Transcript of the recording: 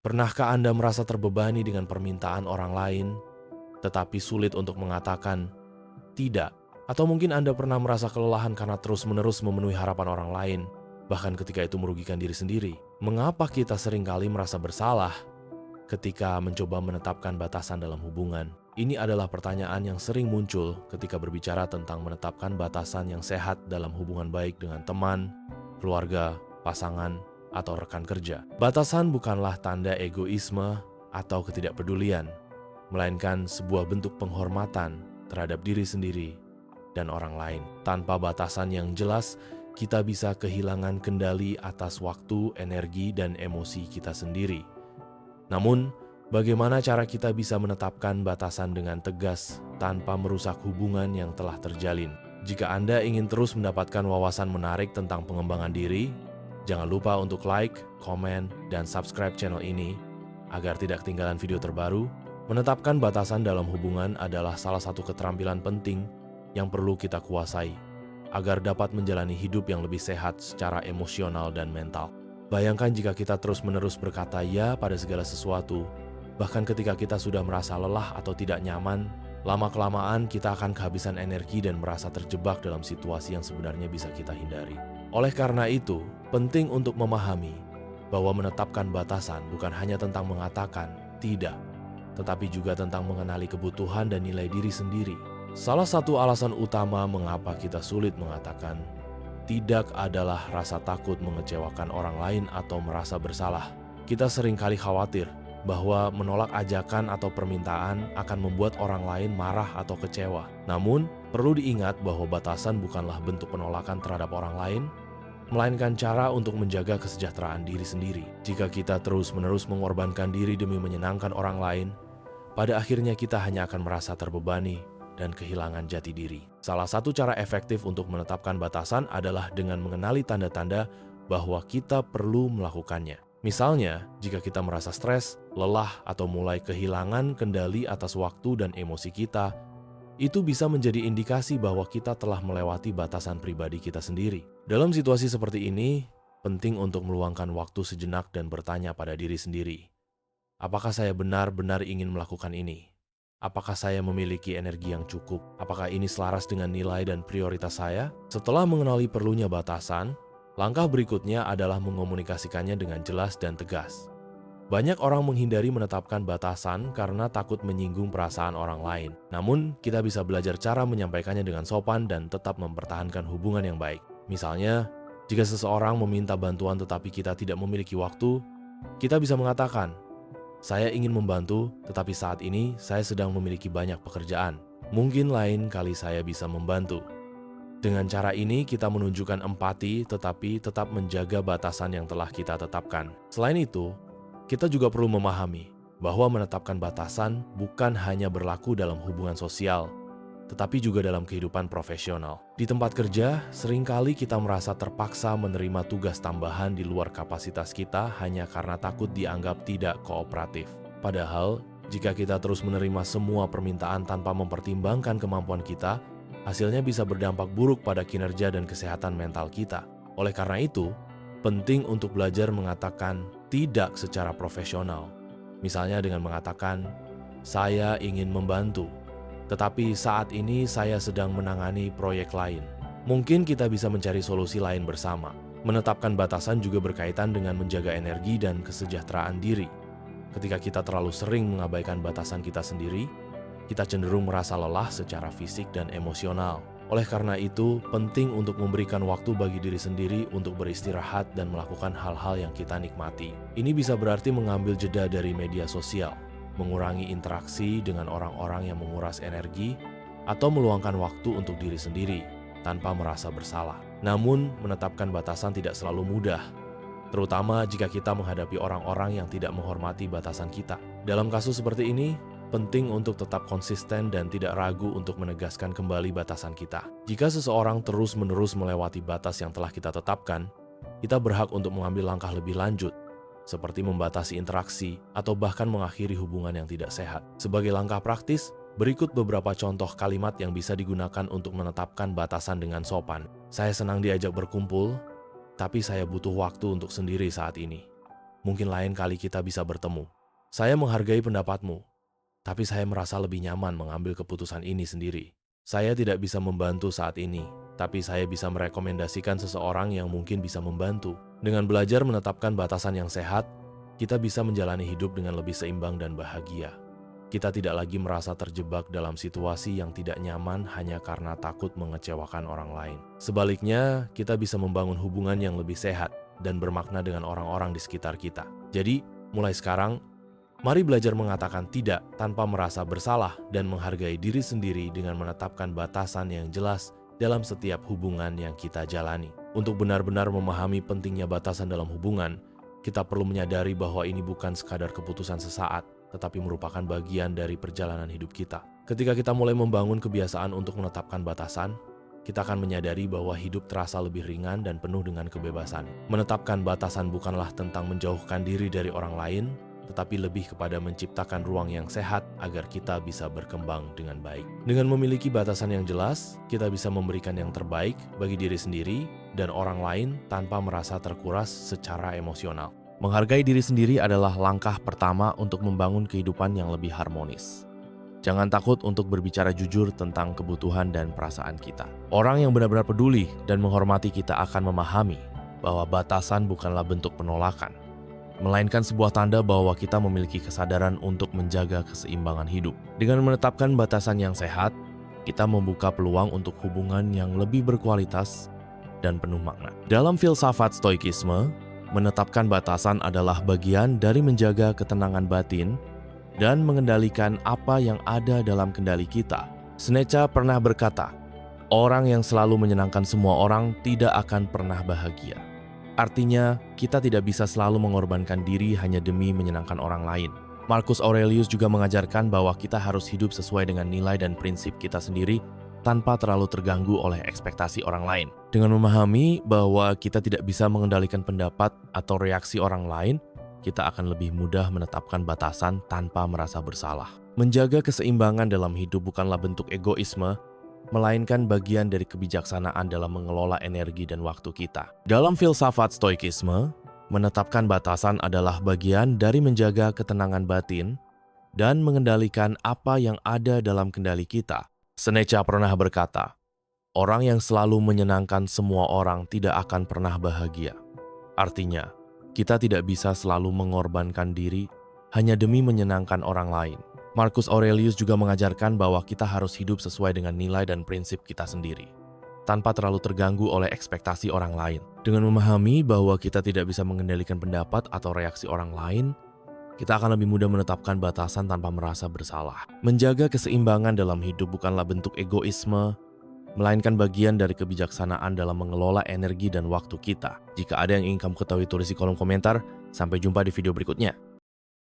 Pernahkah Anda merasa terbebani dengan permintaan orang lain, tetapi sulit untuk mengatakan tidak? Atau mungkin Anda pernah merasa kelelahan karena terus-menerus memenuhi harapan orang lain, bahkan ketika itu merugikan diri sendiri? Mengapa kita seringkali merasa bersalah ketika mencoba menetapkan batasan dalam hubungan? Ini adalah pertanyaan yang sering muncul ketika berbicara tentang menetapkan batasan yang sehat dalam hubungan baik dengan teman, keluarga, pasangan, atau rekan kerja. Batasan bukanlah tanda egoisme atau ketidakpedulian, melainkan sebuah bentuk penghormatan terhadap diri sendiri dan orang lain. Tanpa batasan yang jelas, kita bisa kehilangan kendali atas waktu, energi, dan emosi kita sendiri. Namun, bagaimana cara kita bisa menetapkan batasan dengan tegas tanpa merusak hubungan yang telah terjalin? Jika Anda ingin terus mendapatkan wawasan menarik tentang pengembangan diri, jangan lupa untuk like, komen, dan subscribe channel ini agar tidak ketinggalan video terbaru. Menetapkan batasan dalam hubungan adalah salah satu keterampilan penting yang perlu kita kuasai agar dapat menjalani hidup yang lebih sehat secara emosional dan mental. Bayangkan jika kita terus-menerus berkata ya pada segala sesuatu, bahkan ketika kita sudah merasa lelah atau tidak nyaman, lama-kelamaan kita akan kehabisan energi dan merasa terjebak dalam situasi yang sebenarnya bisa kita hindari. Oleh karena itu, penting untuk memahami bahwa menetapkan batasan bukan hanya tentang mengatakan tidak, tetapi juga tentang mengenali kebutuhan dan nilai diri sendiri. Salah satu alasan utama mengapa kita sulit mengatakan tidak adalah rasa takut mengecewakan orang lain atau merasa bersalah. Kita seringkali khawatir bahwa menolak ajakan atau permintaan akan membuat orang lain marah atau kecewa. Namun, perlu diingat bahwa batasan bukanlah bentuk penolakan terhadap orang lain, melainkan cara untuk menjaga kesejahteraan diri sendiri. Jika kita terus-menerus mengorbankan diri demi menyenangkan orang lain, pada akhirnya kita hanya akan merasa terbebani dan kehilangan jati diri. Salah satu cara efektif untuk menetapkan batasan adalah dengan mengenali tanda-tanda bahwa kita perlu melakukannya. Misalnya, jika kita merasa stres, lelah, atau mulai kehilangan kendali atas waktu dan emosi kita, itu bisa menjadi indikasi bahwa kita telah melewati batasan pribadi kita sendiri. Dalam situasi seperti ini, penting untuk meluangkan waktu sejenak dan bertanya pada diri sendiri, apakah saya benar-benar ingin melakukan ini? Apakah saya memiliki energi yang cukup? Apakah ini selaras dengan nilai dan prioritas saya? Setelah mengenali perlunya batasan, langkah berikutnya adalah mengomunikasikannya dengan jelas dan tegas. Banyak orang menghindari menetapkan batasan karena takut menyinggung perasaan orang lain. Namun, kita bisa belajar cara menyampaikannya dengan sopan dan tetap mempertahankan hubungan yang baik. Misalnya, jika seseorang meminta bantuan tetapi kita tidak memiliki waktu, kita bisa mengatakan, "Saya ingin membantu, tetapi saat ini saya sedang memiliki banyak pekerjaan. Mungkin lain kali saya bisa membantu." Dengan cara ini, kita menunjukkan empati tetapi tetap menjaga batasan yang telah kita tetapkan. Selain itu, kita juga perlu memahami bahwa menetapkan batasan bukan hanya berlaku dalam hubungan sosial, tetapi juga dalam kehidupan profesional. Di tempat kerja, seringkali kita merasa terpaksa menerima tugas tambahan di luar kapasitas kita hanya karena takut dianggap tidak kooperatif. Padahal, jika kita terus menerima semua permintaan tanpa mempertimbangkan kemampuan kita, hasilnya bisa berdampak buruk pada kinerja dan kesehatan mental kita. Oleh karena itu, penting untuk belajar mengatakan tidak secara profesional. Misalnya dengan mengatakan, "Saya ingin membantu, tetapi saat ini saya sedang menangani proyek lain." Mungkin kita bisa mencari solusi lain bersama. Menetapkan batasan juga berkaitan dengan menjaga energi dan kesejahteraan diri. Ketika kita terlalu sering mengabaikan batasan kita sendiri, kita cenderung merasa lelah secara fisik dan emosional. Oleh karena itu, penting untuk memberikan waktu bagi diri sendiri untuk beristirahat dan melakukan hal-hal yang kita nikmati. Ini bisa berarti mengambil jeda dari media sosial, mengurangi interaksi dengan orang-orang yang menguras energi, atau meluangkan waktu untuk diri sendiri tanpa merasa bersalah. Namun, menetapkan batasan tidak selalu mudah, terutama jika kita menghadapi orang-orang yang tidak menghormati batasan kita. Dalam kasus seperti ini, penting untuk tetap konsisten dan tidak ragu untuk menegaskan kembali batasan kita. Jika seseorang terus-menerus melewati batas yang telah kita tetapkan, kita berhak untuk mengambil langkah lebih lanjut, seperti membatasi interaksi atau bahkan mengakhiri hubungan yang tidak sehat. Sebagai langkah praktis, berikut beberapa contoh kalimat yang bisa digunakan untuk menetapkan batasan dengan sopan. "Saya senang diajak berkumpul, tapi saya butuh waktu untuk sendiri saat ini." mungkin lain kali kita bisa bertemu. Saya menghargai pendapatmu, tapi saya merasa lebih nyaman mengambil keputusan ini sendiri. Saya tidak bisa membantu saat ini, tapi saya bisa merekomendasikan seseorang yang mungkin bisa membantu. Dengan belajar menetapkan batasan yang sehat, kita bisa menjalani hidup dengan lebih seimbang dan bahagia. Kita tidak lagi merasa terjebak dalam situasi yang tidak nyaman hanya karena takut mengecewakan orang lain. Sebaliknya, kita bisa membangun hubungan yang lebih sehat dan bermakna dengan orang-orang di sekitar kita. Jadi, mulai sekarang, mari belajar mengatakan tidak tanpa merasa bersalah dan menghargai diri sendiri dengan menetapkan batasan yang jelas dalam setiap hubungan yang kita jalani. Untuk benar-benar memahami pentingnya batasan dalam hubungan, kita perlu menyadari bahwa ini bukan sekadar keputusan sesaat, tetapi merupakan bagian dari perjalanan hidup kita. Ketika kita mulai membangun kebiasaan untuk menetapkan batasan, kita akan menyadari bahwa hidup terasa lebih ringan dan penuh dengan kebebasan. Menetapkan batasan bukanlah tentang menjauhkan diri dari orang lain, tetapi lebih kepada menciptakan ruang yang sehat agar kita bisa berkembang dengan baik. Dengan memiliki batasan yang jelas, kita bisa memberikan yang terbaik bagi diri sendiri dan orang lain tanpa merasa terkuras secara emosional. Menghargai diri sendiri adalah langkah pertama untuk membangun kehidupan yang lebih harmonis. Jangan takut untuk berbicara jujur tentang kebutuhan dan perasaan kita. Orang yang benar-benar peduli dan menghormati kita akan memahami bahwa batasan bukanlah bentuk penolakan, melainkan sebuah tanda bahwa kita memiliki kesadaran untuk menjaga keseimbangan hidup. Dengan menetapkan batasan yang sehat, kita membuka peluang untuk hubungan yang lebih berkualitas dan penuh makna. Dalam filsafat stoikisme, menetapkan batasan adalah bagian dari menjaga ketenangan batin dan mengendalikan apa yang ada dalam kendali kita. Seneca pernah berkata, "Orang yang selalu menyenangkan semua orang tidak akan pernah bahagia." Artinya, kita tidak bisa selalu mengorbankan diri hanya demi menyenangkan orang lain. Marcus Aurelius juga mengajarkan bahwa kita harus hidup sesuai dengan nilai dan prinsip kita sendiri tanpa terlalu terganggu oleh ekspektasi orang lain. Dengan memahami bahwa kita tidak bisa mengendalikan pendapat atau reaksi orang lain, kita akan lebih mudah menetapkan batasan tanpa merasa bersalah. Menjaga keseimbangan dalam hidup bukanlah bentuk egoisme, melainkan bagian dari kebijaksanaan dalam mengelola energi dan waktu kita. Dalam filsafat stoikisme, menetapkan batasan adalah bagian dari menjaga ketenangan batin dan mengendalikan apa yang ada dalam kendali kita. Seneca pernah berkata, "Orang yang selalu menyenangkan semua orang tidak akan pernah bahagia." Artinya, kita tidak bisa selalu mengorbankan diri hanya demi menyenangkan orang lain. Marcus Aurelius juga mengajarkan bahwa kita harus hidup sesuai dengan nilai dan prinsip kita sendiri, tanpa terlalu terganggu oleh ekspektasi orang lain. Dengan memahami bahwa kita tidak bisa mengendalikan pendapat atau reaksi orang lain, kita akan lebih mudah menetapkan batasan tanpa merasa bersalah. Menjaga keseimbangan dalam hidup bukanlah bentuk egoisme, melainkan bagian dari kebijaksanaan dalam mengelola energi dan waktu kita. Jika ada yang ingin kamu ketahui, tulis di kolom komentar. Sampai jumpa di video berikutnya.